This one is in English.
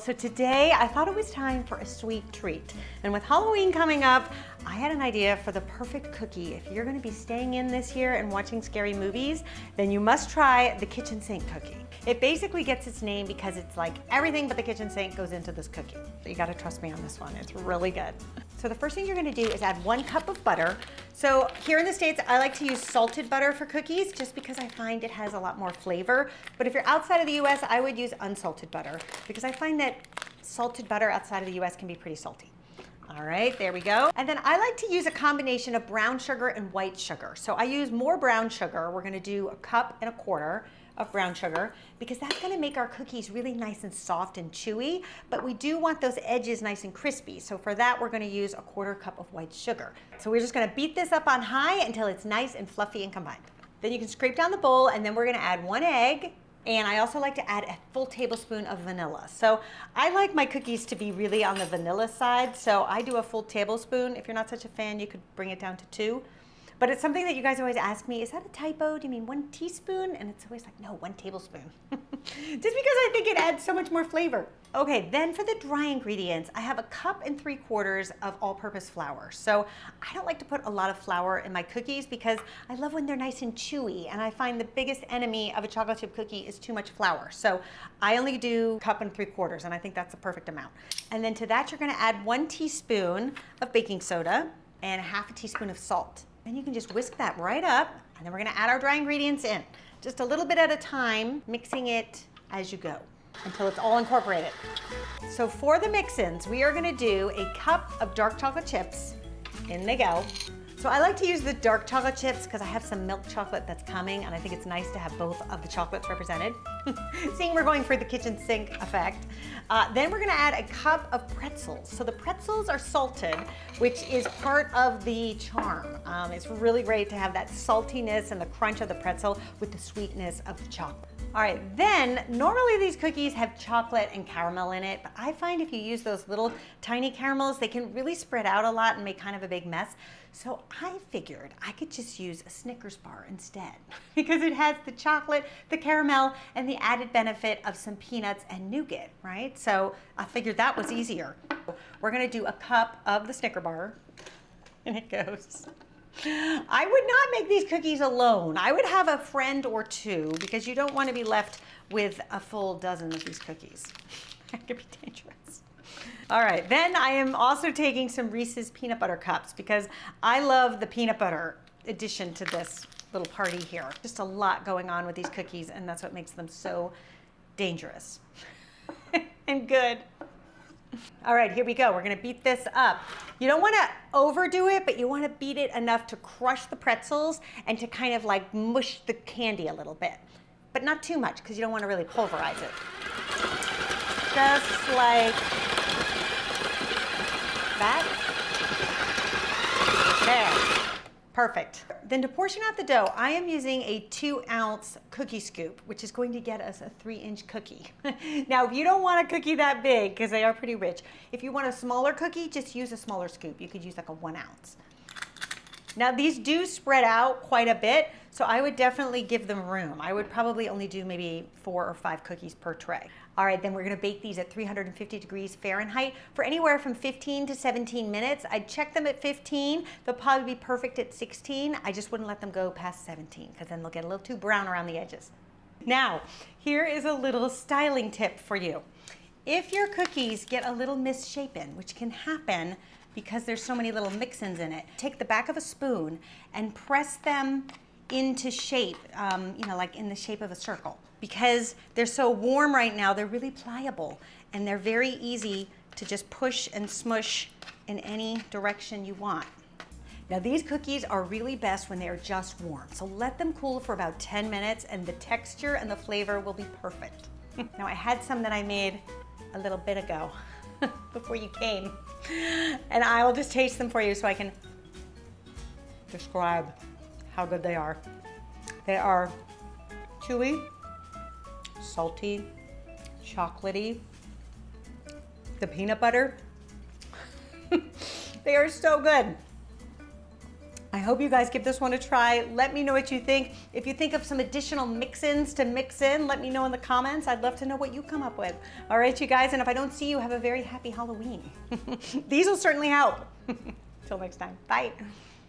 So today I thought it was time for a sweet treat. And with Halloween coming up, I had an idea for the perfect cookie. If you're gonna be staying in this year and watching scary movies, then you must try the kitchen sink cookie. It basically gets its name because it's like everything but the kitchen sink goes into this cookie. You gotta trust me on this one, it's really good. So the first thing you're gonna do is add 1 cup of butter. So here in the States, I like to use salted butter for cookies just because I find it has a lot more flavor. But if you're outside of the US, I would use unsalted butter because I find that salted butter outside of the US can be pretty salty. All right, there we go. And then I like to use a combination of brown sugar and white sugar. So I use more brown sugar. We're gonna do 1.25 cups of brown sugar because that's gonna make our cookies really nice and soft and chewy, but we do want those edges nice and crispy. So for that, we're gonna use 1/4 cup of white sugar. So we're just gonna beat this up on high until it's nice and fluffy and combined. Then you can scrape down the bowl and then we're gonna add 1 egg. And I also like to add a full tablespoon of vanilla. So I like my cookies to be really on the vanilla side. So I do a full tablespoon. If you're not such a fan, you could bring it down to 2. But it's something that you guys always ask me, is that a typo? Do you mean 1 teaspoon? And it's always like, no, 1 tablespoon. Just because I think it adds so much more flavor. Okay, then for the dry ingredients, I have 1.75 cups of all-purpose flour. So I don't like to put a lot of flour in my cookies because I love when they're nice and chewy. And I find the biggest enemy of a chocolate chip cookie is too much flour. So I only do 1.75 cups, and I think that's the perfect amount. And then to that, you're gonna add 1 teaspoon of baking soda and 1/2 teaspoon of salt. And you can just whisk that right up, and then we're gonna add our dry ingredients in. Just a little bit at a time, mixing it as you go until it's all incorporated. So for the mix-ins, we are gonna do 1 cup of dark chocolate chips. In they go. So I like to use the dark chocolate chips because I have some milk chocolate that's coming, and I think it's nice to have both of the chocolates represented. Seeing we're going for the kitchen sink effect. Then we're gonna add 1 cup of pretzels. So the pretzels are salted, which is part of the charm. It's really great to have that saltiness and the crunch of the pretzel with the sweetness of the chocolate. All right, then normally these cookies have chocolate and caramel in it, but I find if you use those little tiny caramels, they can really spread out a lot and make kind of a big mess. So I figured I could just use a Snickers bar instead because it has the chocolate, the caramel, and the added benefit of some peanuts and nougat, right? So I figured that was easier. We're gonna do 1 cup of the Snicker bar, and it goes. I would not make these cookies alone. I would have a friend or 2 because you don't want to be left with a full dozen of these cookies. That could be dangerous. All right, then I am also taking some Reese's peanut butter cups because I love the peanut butter addition to this little party here. Just a lot going on with these cookies, and that's what makes them so dangerous and good. All right, here we go. We're gonna beat this up. You don't wanna overdo it, but you wanna beat it enough to crush the pretzels and to kind of like mush the candy a little bit. But not too much, because you don't wanna really pulverize it. Just like that. There. Perfect. Then to portion out the dough, I am using a 2-ounce cookie scoop, which is going to get us a 3-inch cookie. Now, if you don't want a cookie that big, because they are pretty rich, if you want a smaller cookie, just use a smaller scoop. You could use like a 1 ounce. Now, these do spread out quite a bit, so I would definitely give them room. I would probably only do maybe 4 or 5 cookies per tray. All right, then we're gonna bake these at 350 degrees Fahrenheit for anywhere from 15 to 17 minutes. I'd check them at 15. They'll probably be perfect at 16. I just wouldn't let them go past 17 because then they'll get a little too brown around the edges. Now, here is a little styling tip for you. If your cookies get a little misshapen, which can happen because there's so many little mix-ins in it, take the back of a spoon and press them into shape, you know, like in the shape of a circle. Because they're so warm right now, they're really pliable and they're very easy to just push and smush in any direction you want. Now these cookies are really best when they are just warm. So let them cool for about 10 minutes and the texture and the flavor will be perfect. Now I had some that I made a little bit ago before you came. And I will just taste them for you so I can describe how good they are. They are chewy, salty, chocolatey, the peanut butter. They are so good. I hope you guys give this one a try. Let me know what you think. If you think of some additional mix-ins to mix in, let me know in the comments. I'd love to know what you come up with. All right, you guys, and if I don't see you, have a very happy Halloween. These will certainly help. Till next time, bye.